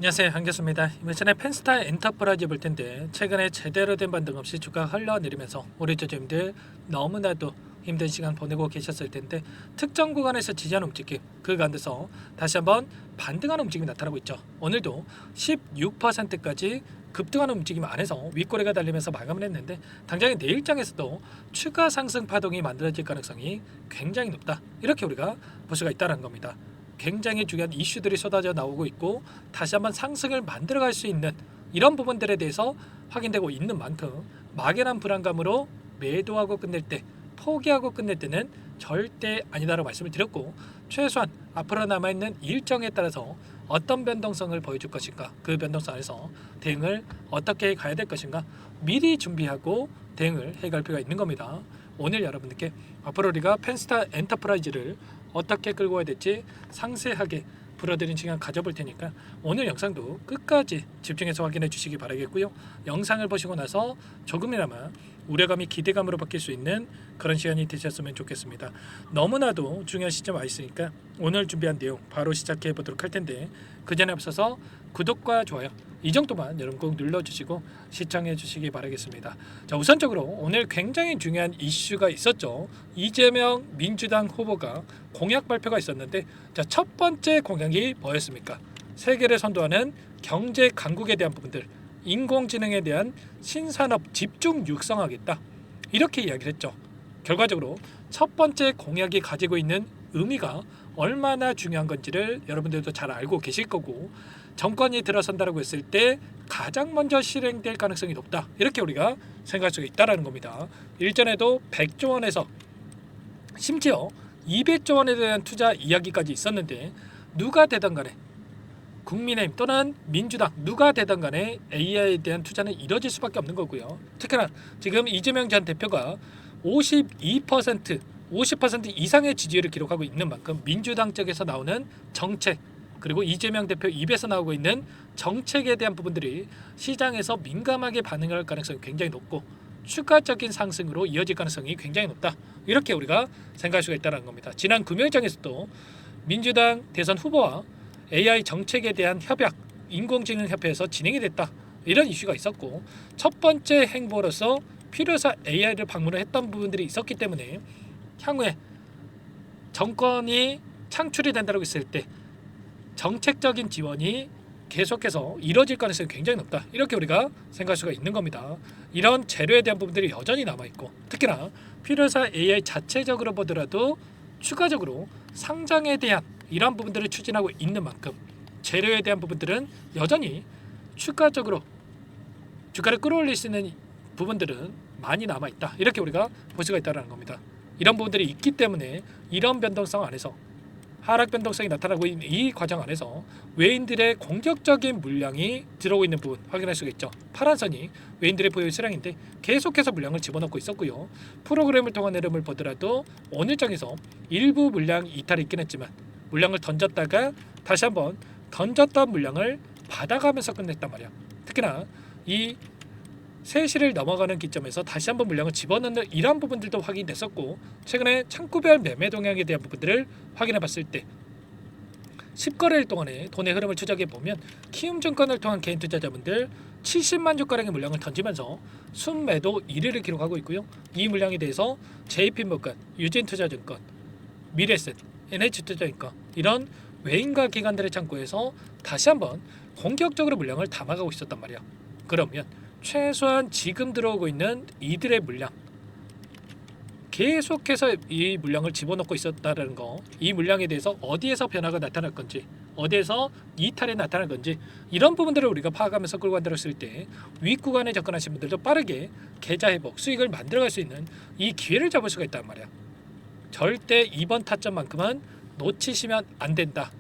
안녕하세요, 한교수입니다. 이번 전에 펜스타 엔터프라이즈 볼 텐데 최근에 제대로 된 반등 없이 주가 흘러내리면서 우리 투자자님들 너무나도 힘든 시간 보내고 계셨을 텐데 특정 구간에서 지지하는 움직임 그 가운데서 다시 한번 반등하는 움직임이 나타나고 있죠. 오늘도 16%까지 급등하는 움직임 안에서 윗꼬리가 달리면서 마감을 했는데 당장에 내일장에서도 추가 상승 파동이 만들어질 가능성이 굉장히 높다. 이렇게 우리가 볼 수가 있다는 겁니다. 굉장히 중요한 이슈들이 쏟아져 나오고 있고 다시 한번 상승을 만들어갈 수 있는 이런 부분들에 대해서 확인되고 있는 만큼 막연한 불안감으로 매도하고 끝낼 때 포기하고 끝낼 때는 절대 아니다라고 말씀을 드렸고 최소한 앞으로 남아있는 일정에 따라서 어떤 변동성을 보여줄 것인가 그 변동성 안에서 대응을 어떻게 가야 될 것인가 미리 준비하고 대응을 해갈 필요가 있는 겁니다. 오늘 여러분들께 앞으로 우리가 펜스타 엔터프라이즈를 어떻게 끌고 와야 될지 상세하게 풀어드린 시간 가져볼 테니까 오늘 영상도 끝까지 집중해서 확인해 주시기 바라겠고요. 영상을 보시고 나서 조금이나마 우려감이 기대감으로 바뀔 수 있는 그런 시간이 되셨으면 좋겠습니다. 너무나도 중요한 시점 와 있으니까 오늘 준비한 내용 바로 시작해 보도록 할 텐데 그 전에 앞서서 구독과 좋아요 이 정도만 여러분 꼭 눌러주시고 시청해 주시기 바라겠습니다. 자, 우선적으로 오늘 굉장히 중요한 이슈가 있었죠. 이재명 민주당 후보가 공약 발표가 있었는데 자, 첫 번째 공약이 뭐였습니까? 세계를 선도하는 경제 강국에 대한 부분들 인공지능에 대한 신산업 집중 육성하겠다 이렇게 이야기를 했죠. 결과적으로 첫 번째 공약이 가지고 있는 의미가 얼마나 중요한 건지를 여러분들도 잘 알고 계실 거고 정권이 들어선다라고 했을 때 가장 먼저 실행될 가능성이 높다 이렇게 우리가 생각할 수 있다라는 겁니다. 일전에도 100조 원에서 심지어 200조 원에 대한 투자 이야기까지 있었는데 누가 되든 간에 국민의힘 또는 민주당 누가 되든 간에 AI에 대한 투자는 이뤄질 수밖에 없는 거고요. 특히나 지금 이재명 전 대표가 50% 이상의 지지율을 기록하고 있는 만큼 민주당 쪽에서 나오는 정책 그리고 이재명 대표 입에서 나오고 있는 정책에 대한 부분들이 시장에서 민감하게 반응할 가능성이 굉장히 높고 추가적인 상승으로 이어질 가능성이 굉장히 높다. 이렇게 우리가 생각할 수가 있다는 겁니다. 지난 금요일장에서도 민주당 대선 후보와 AI 정책에 대한 협약, 인공지능 협회에서 진행이 됐다. 이런 이슈가 있었고 첫 번째 행보로서 필요사 AI를 방문을 했던 부분들이 있었기 때문에 향후에 정권이 창출이 된다고 했을 때 정책적인 지원이 계속해서 이뤄질 가능성이 굉장히 높다. 이렇게 우리가 생각할 수가 있는 겁니다. 이런 재료에 대한 부분들이 여전히 남아있고 특히나 필요사 AI 자체적으로 보더라도 추가적으로 상장에 대한 이런 부분들을 추진하고 있는 만큼 재료에 대한 부분들은 여전히 추가적으로 주가를 끌어올릴 수 있는 부분들은 많이 남아있다. 이렇게 우리가 볼 수가 있다는 겁니다. 이런 부분들이 있기 때문에 이런 변동성 안에서 하락 변동성이 나타나고 있는 이 과정 안에서 외인들의 공격적인 물량이 들어오고 있는 부분 확인할 수가 있죠. 파란 선이 외인들의 보유 수량인데 계속해서 물량을 집어넣고 있었고요. 프로그램을 통한 흐름을 보더라도 오늘장에서 일부 물량 이탈이 있긴 했지만 물량을 던졌다가 다시 한번 던졌던 물량을 받아가면서 끝냈단 말이야. 특히나 이 3시를 넘어가는 기점에서 다시 한번 물량을 집어넣는 이러한 부분들도 확인됐었고 최근에 창구별 매매 동향에 대한 부분들을 확인해 봤을 때 10거래일 동안에 돈의 흐름을 추적해 보면 키움증권을 통한 개인 투자자분들 70만 주가량의 물량을 던지면서 순매도 1위를 기록하고 있고요. 이 물량에 대해서 JP모건, 유진투자증권, 미래에셋, NH투자증권 이런 외인과 기관들의 창구에서 다시 한번 공격적으로 물량을 담아가고 있었단 말이야. 그러면 최소한 지금 들어오고 있는 이들의 물량 계속해서 이 물량을 집어넣고 있었다는 거, 이 물량에 대해서 어디에서 변화가 나타날 건지, 어디에서 이탈이 나타날 건지 이런 부분들을 우리가 파악하면서 끌고 간다했을 때 윗구간에 접근하신 분들도 빠르게 계좌 회복, 수익을 만들어갈 수 있는 이 기회를 잡을 수가 있단 말이야. 절대 이번 타점만큼은 놓치시면 안 된다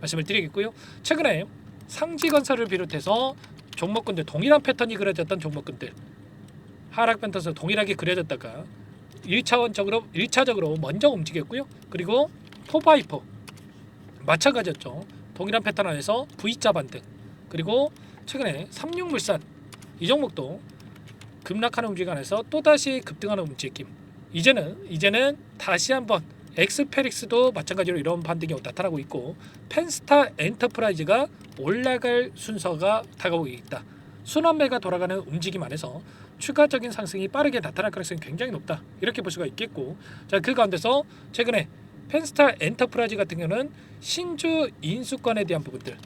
말씀을 드리겠고요. 최근에 상지건설을 비롯해서 종목군들 동일한 패턴이 그려졌던 종목군들 하락 변동성 동일하게 그려졌다가 1차적으로 먼저 움직였고요. 그리고 포바이퍼 마찬가지였죠. 동일한 패턴 안에서 V자 반등 그리고 최근에 삼육물산 이 종목도 급락하는 움직임 안에서 또다시 급등하는 움직임 이제는 다시 한번 엑스페릭스도 마찬가지로 이런 반등이 나타나고 있고 펜스타 엔터프라이즈가 올라갈 순서가 다가오고 있다. 순환매가 돌아가는 움직임 안에서 추가적인 상승이 빠르게 나타날 가능성이 굉장히 높다. 이렇게 볼 수가 있겠고, 자, 그 가운데서 최근에 펜스타 엔터프라이즈 같은 경우는 신주 인수권에 대한 부분들,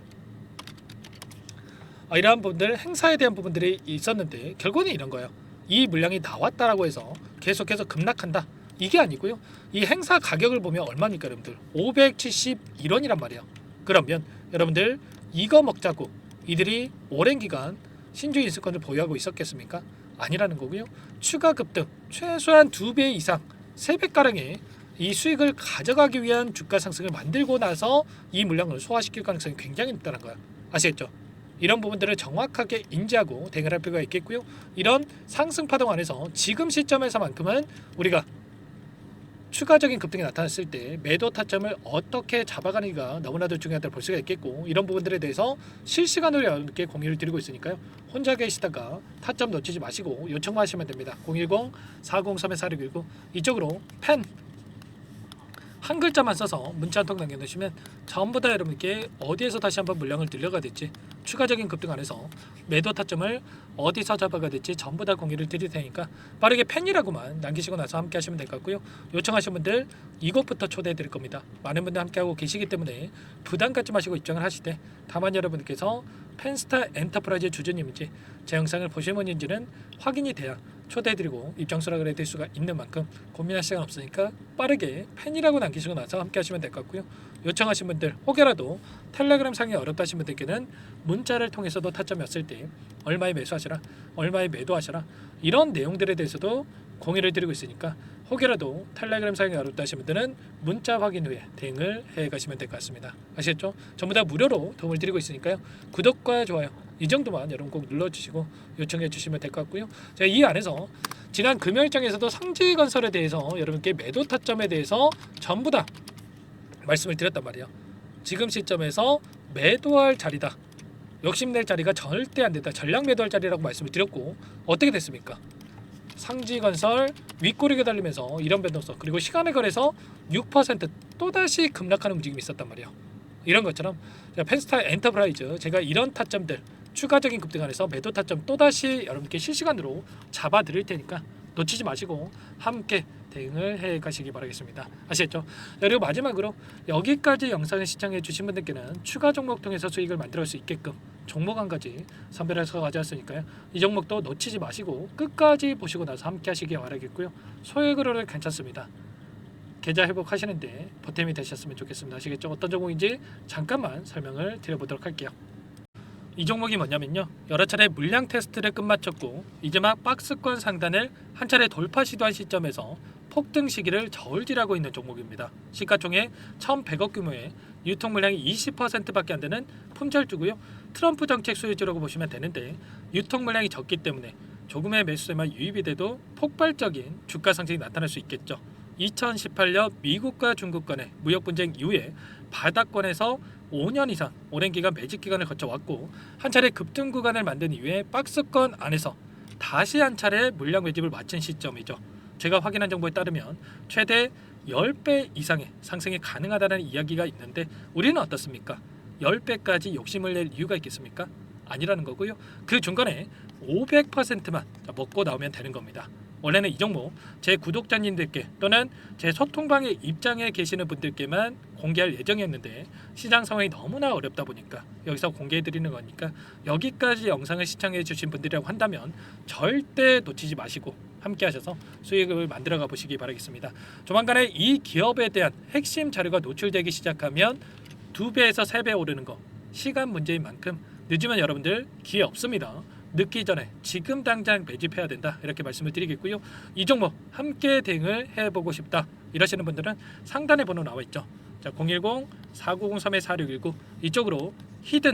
이러한 부분들, 행사에 대한 부분들이 있었는데 결국은 이런 거예요. 이 물량이 나왔다라고 해서 계속해서 급락한다, 이게 아니고요. 이 행사 가격을 보면 얼마입니까 여러분들? 571원이란 말이에요. 그러면 여러분들 이거 먹자고 이들이 오랜 기간 신주 인수권을 보유하고 있었겠습니까? 아니라는 거고요. 추가 급등 최소한 2배 이상 3배가량의 이 수익을 가져가기 위한 주가 상승을 만들고 나서 이 물량을 소화시킬 가능성이 굉장히 높다는 거야. 아시겠죠? 이런 부분들을 정확하게 인지하고 대응을 할 필요가 있겠고요. 이런 상승 파동 안에서 지금 시점에서만큼은 우리가 추가적인 급등이 나타났을 때 매도 타점을 어떻게 잡아가는가 너무나도 중요하다고 볼 수가 있겠고, 이런 부분들에 대해서 실시간으로 여러분께 공유를 드리고 있으니까요. 혼자 계시다가 타점 놓치지 마시고 요청만 하시면 됩니다. 010-403-4619 이쪽으로 펜 한 글자만 써서 문자 한 통 남겨놓으시면 전부 다 여러분께 어디에서 다시 한번 물량을 들려가 될지, 추가적인 급등 안에서 매도 타점을 어디서 잡아가 될지 전부 다 공유를 드릴 테니까 빠르게 펜이라고만 남기시고 나서 함께 하시면 될 것 같고요. 요청하신 분들 이곳부터 초대해 드릴 겁니다. 많은 분들 함께하고 계시기 때문에 부담 갖지 마시고 입장을 하시되, 다만 여러분께서 펜스타 엔터프라이즈 주주님인지 제 영상을 보신 분인지는 확인이 돼야 초대해드리고 입장 수락을 해드릴 수가 있는 만큼 고민할 시간 없으니까 빠르게 팬이라고 남기시고 나서 함께 하시면 될 것 같고요. 요청하신 분들, 혹여라도 텔레그램 상이 어렵다 하신 분들께는 문자를 통해서도 타점이었을 때 얼마에 매수하시라, 얼마에 매도하시라, 이런 내용들에 대해서도 공유를 드리고 있으니까 혹여라도 텔레그램 사용이 어렵다 하신 분들은 문자 확인 후에 대응을 해가시면 될 것 같습니다. 아시겠죠? 전부 다 무료로 도움을 드리고 있으니까요. 구독과 좋아요 이 정도만 여러분 꼭 눌러주시고 요청해 주시면 될 것 같고요. 제가 이 안에서 지난 금요일장에서도 상지건설에 대해서 여러분께 매도 타점에 대해서 전부 다 말씀을 드렸단 말이에요. 지금 시점에서 매도할 자리다, 욕심낼 자리가 절대 안 된다, 전량 매도할 자리라고 말씀을 드렸고, 어떻게 됐습니까? 상지건설 윗꼬리가 달리면서 이런 변동성, 그리고 시간에 걸해서 6% 또다시 급락하는 움직임이 있었단 말이에요. 이런 것처럼 펜스타 엔터프라이즈 제가 이런 타점들 추가적인 급등 안에서 매도 타점 또다시 여러분께 실시간으로 잡아 드릴 테니까 놓치지 마시고 함께 대응을 해 가시기 바라겠습니다. 아시겠죠? 그리고 마지막으로 여기까지 영상을 시청해 주신 분들께는 추가 종목 통해서 수익을 만들 수 있게끔 종목 한 가지 선별해서 가져왔으니까요. 이 종목도 놓치지 마시고 끝까지 보시고 나서 함께 하시기 바라겠고요. 소액으로는 괜찮습니다. 계좌 회복하시는데 보탬이 되셨으면 좋겠습니다. 아시겠죠? 어떤 종목인지 잠깐만 설명을 드려보도록 할게요. 이 종목이 뭐냐면요, 여러 차례 물량 테스트를 끝마쳤고 이제 막 박스권 상단을 한 차례 돌파 시도한 시점에서 폭등 시기를 저울질하고 있는 종목입니다. 시가총액 1,100억 규모의 유통 물량이 20%밖에 안 되는 품절주고요. 트럼프 정책 수혜주라고 보시면 되는데, 유통 물량이 적기 때문에 조금의 매수세만 유입이 돼도 폭발적인 주가 상승이 나타날 수 있겠죠. 2018년 미국과 중국 간의 무역 분쟁 이후에 바닥권에서 5년 이상 오랜 기간 매집 기간을 거쳐왔고, 한 차례 급등 구간을 만든 이후에 박스권 안에서 다시 한 차례 물량 매집을 마친 시점이죠. 제가 확인한 정보에 따르면 최대 10배 이상의 상승이 가능하다는 이야기가 있는데, 우리는 어떻습니까? 10배까지 욕심을 낼 이유가 있겠습니까? 아니라는 거고요. 그 중간에 500%만 먹고 나오면 되는 겁니다. 원래는 이 종목 제 구독자님들께 또는 제 소통방에 입장에 계시는 분들께만 공개할 예정이었는데, 시장 상황이 너무나 어렵다 보니까 여기서 공개해드리는 거니까 여기까지 영상을 시청해 주신 분들이라고 한다면 절대 놓치지 마시고 함께 하셔서 수익을 만들어가 보시기 바라겠습니다. 조만간에 이 기업에 대한 핵심 자료가 노출되기 시작하면 2배에서 3배 오르는 거 시간 문제인 만큼 늦으면 여러분들 기회 없습니다. 늦기 전에 지금 당장 매집해야 된다, 이렇게 말씀을 드리겠고요. 이 종목 함께 대응을 해보고 싶다 이러시는 분들은 상단에 번호 나와 있죠. 자, 010-4903-4619 이쪽으로 히든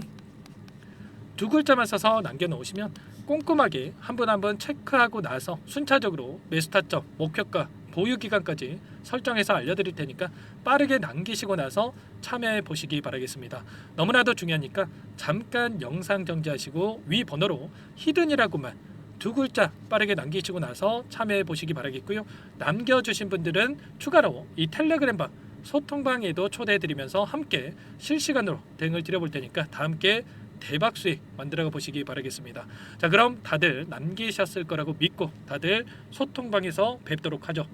두 글자만 써서 남겨놓으시면 꼼꼼하게 한 분 한 분 체크하고 나서 순차적으로 매수 타점, 목표가, 보유 기간까지 설정해서 알려드릴 테니까 빠르게 남기시고 나서 참여해 보시기 바라겠습니다. 너무나도 중요하니까 잠깐 영상 정지하시고 위 번호로 히든이라고만 두 글자 빠르게 남기시고 나서 참여해 보시기 바라겠고요. 남겨주신 분들은 추가로 이 텔레그램방 소통방에도 초대해드리면서 함께 실시간으로 대응을 드려볼 테니까 다 함께 대박 수익 만들어 보시기 바라겠습니다. 자, 그럼 다들 남기셨을 거라고 믿고 다들 소통방에서 뵙도록 하죠.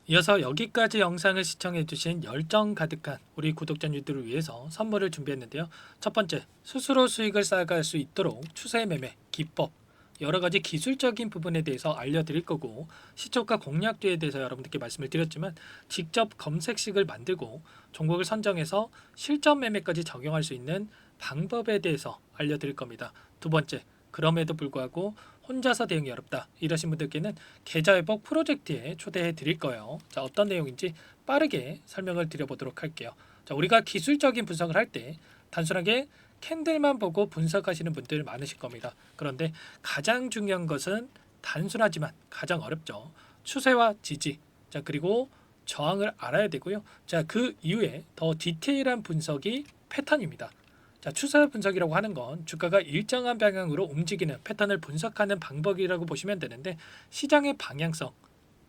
이어서 여기까지 영상을 시청해주신 열정 가득한 우리 구독자님들을 위해서 선물을 준비했는데요. 첫 번째, 스스로 수익을 쌓아갈 수 있도록 추세 매매 기법, 여러 가지 기술적인 부분에 대해서 알려드릴 거고, 시초가 공략주에 대해서 여러분들께 말씀을 드렸지만 직접 검색식을 만들고 종목을 선정해서 실전 매매까지 적용할 수 있는 방법에 대해서 알려드릴 겁니다. 두 번째, 그럼에도 불구하고 혼자서 대응이 어렵다 이러신 분들께는 계좌회복 프로젝트에 초대해 드릴 거예요. 자, 어떤 내용인지 빠르게 설명을 드려보도록 할게요. 자, 우리가 기술적인 분석을 할 때 단순하게 캔들만 보고 분석하시는 분들 많으실 겁니다. 그런데 가장 중요한 것은 단순하지만 가장 어렵죠. 추세와 지지, 자, 그리고 저항을 알아야 되고요. 자, 그 이후에 더 디테일한 분석이 패턴입니다. 자, 추세 분석이라고 하는 건 주가가 일정한 방향으로 움직이는 패턴을 분석하는 방법이라고 보시면 되는데, 시장의 방향성,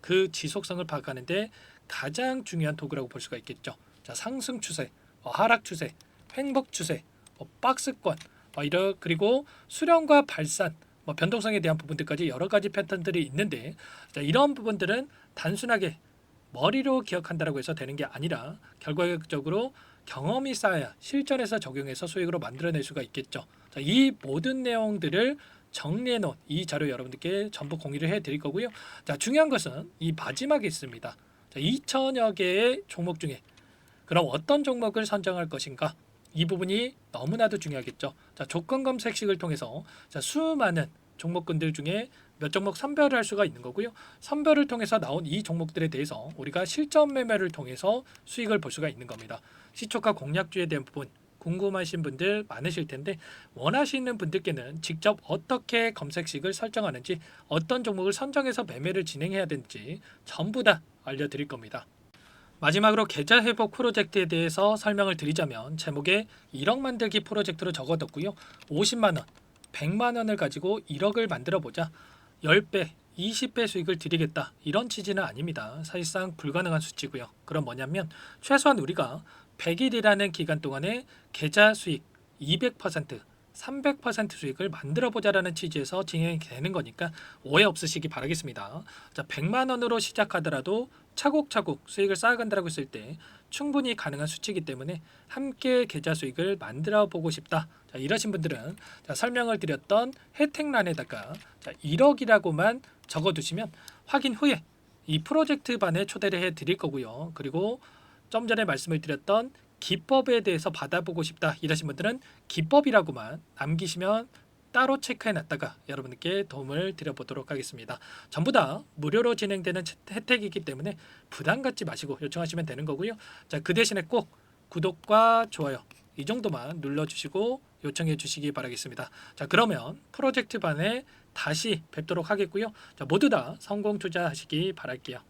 그 지속성을 파악하는데 가장 중요한 도구라고 볼 수가 있겠죠. 자, 상승 추세, 하락 추세, 횡복 추세, 박스권, 그리고 수렴과 발산, 변동성에 대한 부분들까지 여러 가지 패턴들이 있는데, 자, 이런 부분들은 단순하게 머리로 기억한다고 해서 되는 게 아니라 결과적으로 경험이 쌓아야 실전에서 적용해서 수익으로 만들어낼 수가 있겠죠. 자, 이 모든 내용들을 정리해 놓은 이 자료 여러분들께 전부 공유를 해 드릴 거고요. 자, 중요한 것은 이 마지막에 있습니다. 자, 2천여 개의 종목 중에 그럼 어떤 종목을 선정할 것인가? 이 부분이 너무나도 중요하겠죠. 자, 조건 검색식을 통해서 자, 수많은 종목군들 중에 몇 종목 선별을 할 수가 있는 거고요. 선별을 통해서 나온 이 종목들에 대해서 우리가 실전 매매를 통해서 수익을 볼 수가 있는 겁니다. 시초가 공략주에 대한 부분 궁금하신 분들 많으실 텐데, 원하시는 분들께는 직접 어떻게 검색식을 설정하는지, 어떤 종목을 선정해서 매매를 진행해야 되는지 전부 다 알려드릴 겁니다. 마지막으로 계좌 회복 프로젝트에 대해서 설명을 드리자면, 제목에 1억 만들기 프로젝트로 적어뒀고요. 50만 원, 100만 원을 가지고 1억을 만들어 보자. 10배, 20배 수익을 드리겠다. 이런 취지는 아닙니다. 사실상 불가능한 수치고요. 그럼 뭐냐면 최소한 우리가 100일이라는 기간 동안에 계좌 수익 200%, 300% 수익을 만들어 보자라는 취지에서 진행이 되는 거니까 오해 없으시기 바라겠습니다. 자, 100만 원으로 시작하더라도 차곡차곡 수익을 쌓아간다고 했을 때 충분히 가능한 수치이기 때문에 함께 계좌 수익을 만들어 보고 싶다. 자, 이러신 분들은 자, 설명을 드렸던 혜택란에다가 자, 1억이라고만 적어두시면 확인 후에 이 프로젝트 반에 초대를 해 드릴 거고요. 그리고 좀 전에 말씀을 드렸던 기법에 대해서 받아보고 싶다 이러신 분들은 기법이라고만 남기시면 따로 체크해 놨다가 여러분께 도움을 드려보도록 하겠습니다. 전부 다 무료로 진행되는 혜택이기 때문에 부담 갖지 마시고 요청하시면 되는 거고요. 자, 그 대신에 꼭 구독과 좋아요 이 정도만 눌러주시고 요청해 주시기 바라겠습니다. 자, 그러면 프로젝트 반에 다시 뵙도록 하겠고요. 자, 모두 다 성공 투자하시기 바랄게요.